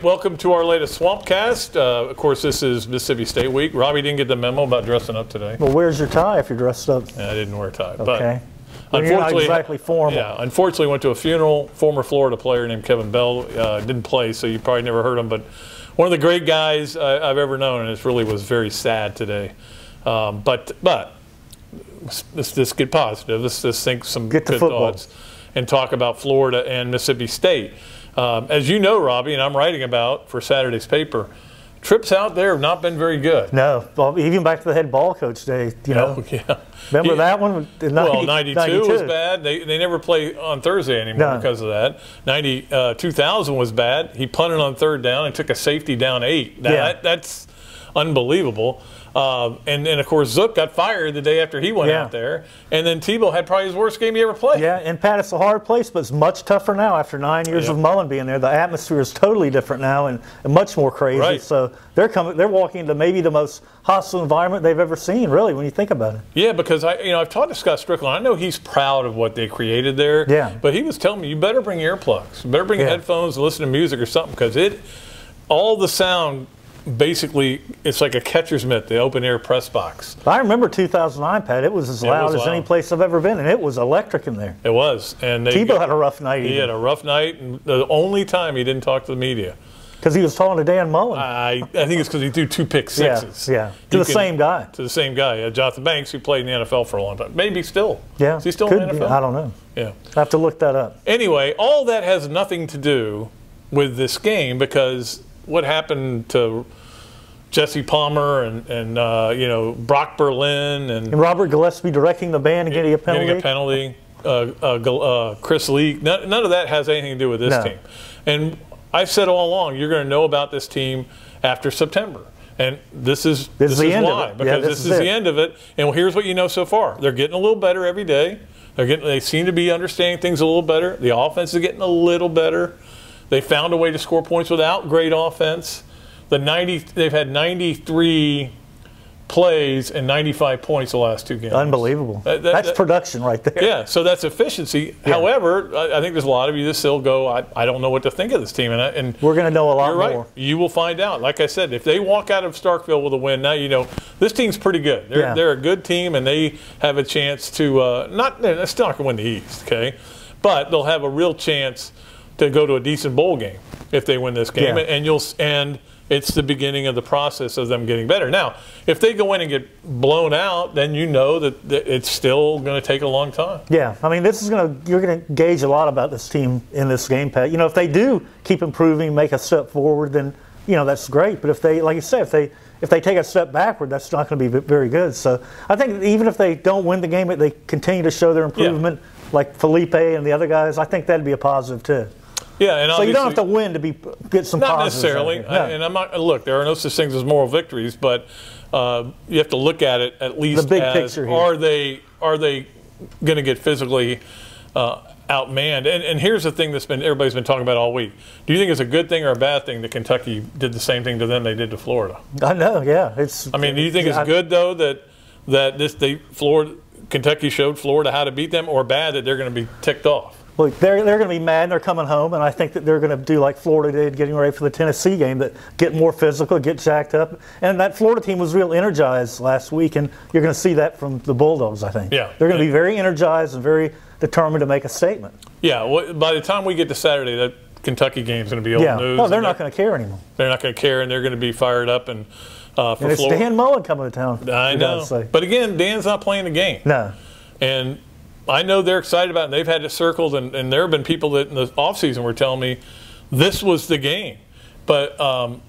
Welcome to our latest Swampcast. Of course, this is Mississippi State week. Robbie didn't get the memo about dressing up today. Well, where's your tie if you're dressed up? Yeah, I didn't wear a tie. Okay. But you're not exactly formal. Yeah, unfortunately, went to a funeral. Former Florida player named Kevin Bell didn't play, so you probably never heard him. But one of the great guys I've ever known, and it really was very sad today. But let's get positive. Let's think some good thoughts and talk about Florida and Mississippi State. As you know, Robbie, and I'm writing about for Saturday's paper, trips out there have not been very good. No, well, even back to the head ball coach day, you know. Yeah. Remember that one? Well, 92 was bad. They never play on Thursday anymore because of that. 2000 was bad. He punted on third down and took a safety down 8. That's unbelievable. And of course, Zook got fired the day after he went out there. And then Tebow had probably his worst game he ever played. Yeah, and Pat, it's a hard place, but it's much tougher now after 9 years of Mullen being there. The atmosphere is totally different now and much more crazy. Right. So they're walking into maybe the most hostile environment they've ever seen, really, when you think about it. Yeah, because I've talked to Scott Strickland. I know he's proud of what they created there. Yeah. But he was telling me, you better bring earplugs. You better bring headphones and listen to music or something, because all the sound. Basically, it's like a catcher's mitt, the open air press box. I remember 2009, Pat. It was as loud as any place I've ever been, and it was electric in there. It was. And Tebow had a rough night. He had a rough night, and the only time he didn't talk to the media. Because he was talking to Dan Mullen. I think it's because he threw 2 pick sixes. Yeah. To the same guy. To the same guy. Jonathan Banks, who played in the NFL for a long time. Maybe still. Yeah. Is he still in the NFL? I don't know. Yeah. I have to look that up. Anyway, all that has nothing to do with this game, because what happened to Jesse Palmer and Brock Berlin and Robert Gillespie directing the band and getting a penalty. Chris Lee. None of that has anything to do with this team. And I've said all along, you're going to know about this team after September. And this is why. Because this is the end of it. And here's what you know so far. They're getting a little better every day. They seem to be understanding things a little better. The offense is getting a little better. They found a way to score points without great offense. They've had 93 plays and 95 points the last 2 games. Unbelievable. That's production right there. Yeah, so that's efficiency. Yeah. However, I think there's a lot of you that still go, I don't know what to think of this team. And we're going to know a lot more. Right. You will find out. Like I said, if they walk out of Starkville with a win, now you know this team's pretty good. They're a good team, and they have a chance to they're still not going to win the East, okay? But they'll have a real chance to go to a decent bowl game if they win this game, and it's the beginning of the process of them getting better. Now, if they go in and get blown out, then you know that it's still going to take a long time. Yeah, I mean, you're going to gauge a lot about this team in this game, Pat. You know, if they do keep improving, make a step forward, then that's great. But if they, like you said, if they take a step backward, that's not going to be very good. So I think even if they don't win the game, they continue to show their improvement, like Felipe and the other guys. I think that'd be a positive too. Yeah, and so you don't have to win to get some positives. Not necessarily. And I'm not. Look, there are no such things as moral victories, but you have to look at it at least the big picture here. Are they going to get physically outmanned? And here's the thing everybody's been talking about all week. Do you think it's a good thing or a bad thing that Kentucky did the same thing to them they did to Florida? I know. Yeah, I mean, do you think it's good though that Kentucky showed Florida how to beat them, or bad that they're going to be ticked off? Well, they're going to be mad, and they're coming home, and I think that they're going to do like Florida did getting ready for the Tennessee game, that get more physical, get jacked up. And that Florida team was real energized last week, and you're going to see that from the Bulldogs, I think. Yeah. They're going to be very energized and very determined to make a statement. Yeah, well, by the time we get to Saturday, that Kentucky game is going to be old news. Well, they're not going to care anymore. They're not going to care, and they're going to be fired up. And it's Dan Mullen coming to town. I know. But again, Dan's not playing the game. No. And I know they're excited about it, and they've had it circled, and there have been people that in the offseason were telling me this was the game. But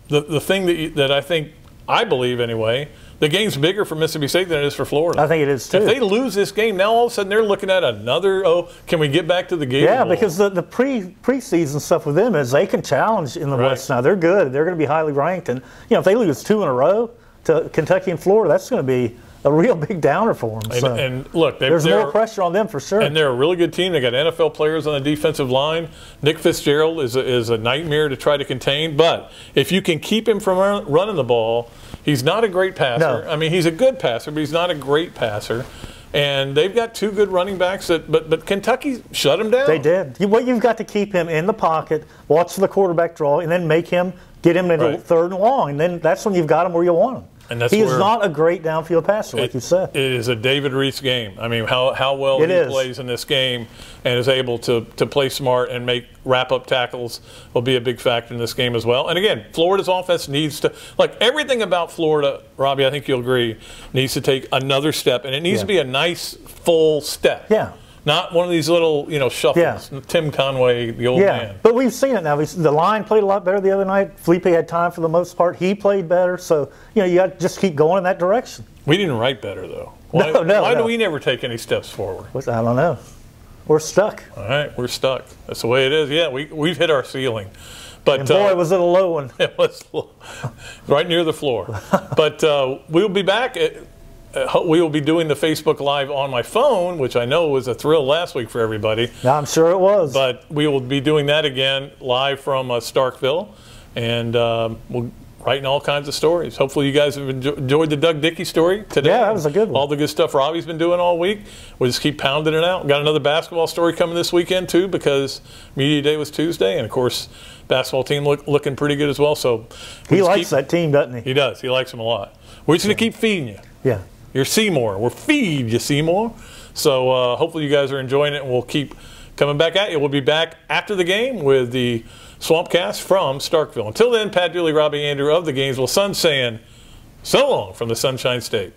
the thing that I believe anyway, the game's bigger for Mississippi State than it is for Florida. I think it is too. If they lose this game, now all of a sudden they're looking at another, can we get back to the game? Yeah, because the preseason stuff with them is they can challenge in the West now. They're good. They're going to be highly ranked. And, if they lose 2 in a row to Kentucky and Florida, that's going to be a real big downer for them. So and look, there's more pressure on them for sure. And they're a really good team. They got NFL players on the defensive line. Nick Fitzgerald is a nightmare to try to contain. But if you can keep him from running the ball, he's not a great passer. No. I mean, he's a good passer, but he's not a great passer. And they've got 2 good running backs, but Kentucky shut them down. They did. What you've got to keep him in the pocket, watch the quarterback draw, and then get him into 3rd and long. And then that's when you've got him where you want him. And that's he is not a great downfield passer, like you said. It is a David Reese game. I mean, how well he plays in this game and is able to play smart and make wrap-up tackles will be a big factor in this game as well. And again, Florida's offense needs to, like everything about Florida, Robbie, I think you'll agree, needs to take another step. And it needs to be a nice, full step. Yeah. Not one of these little, shuffles. Yeah. Tim Conway, the old man. But we've seen it now. The line played a lot better the other night. Felipe had time for the most part. He played better. So, you got to just keep going in that direction. We didn't write better, though. Why do we never take any steps forward? I don't know. We're stuck. All right, we're stuck. That's the way it is. Yeah, we've hit our ceiling. But, and boy, was it a low one. It was right near the floor. But we'll be back. We will be doing the Facebook Live on my phone, which I know was a thrill last week for everybody. I'm sure it was. But we will be doing that again live from Starkville, and we'll writing all kinds of stories. Hopefully you guys have enjoyed the Doug Dickey story today. Yeah, that was a good one. All the good stuff Robbie's been doing all week. We'll just keep pounding it out. Got another basketball story coming this weekend, too, because Media Day was Tuesday, and, of course, basketball team looking pretty good as well. So he likes that team, doesn't he? He does. He likes them a lot. We're just going to keep feeding you. Yeah. You're Seymour. We'll feed you, Seymour. So hopefully you guys are enjoying it, and we'll keep coming back at you. We'll be back after the game with the Swampcast from Starkville. Until then, Pat Dooley, Robbie Andreu of the Gainesville Sun saying so long from the Sunshine State.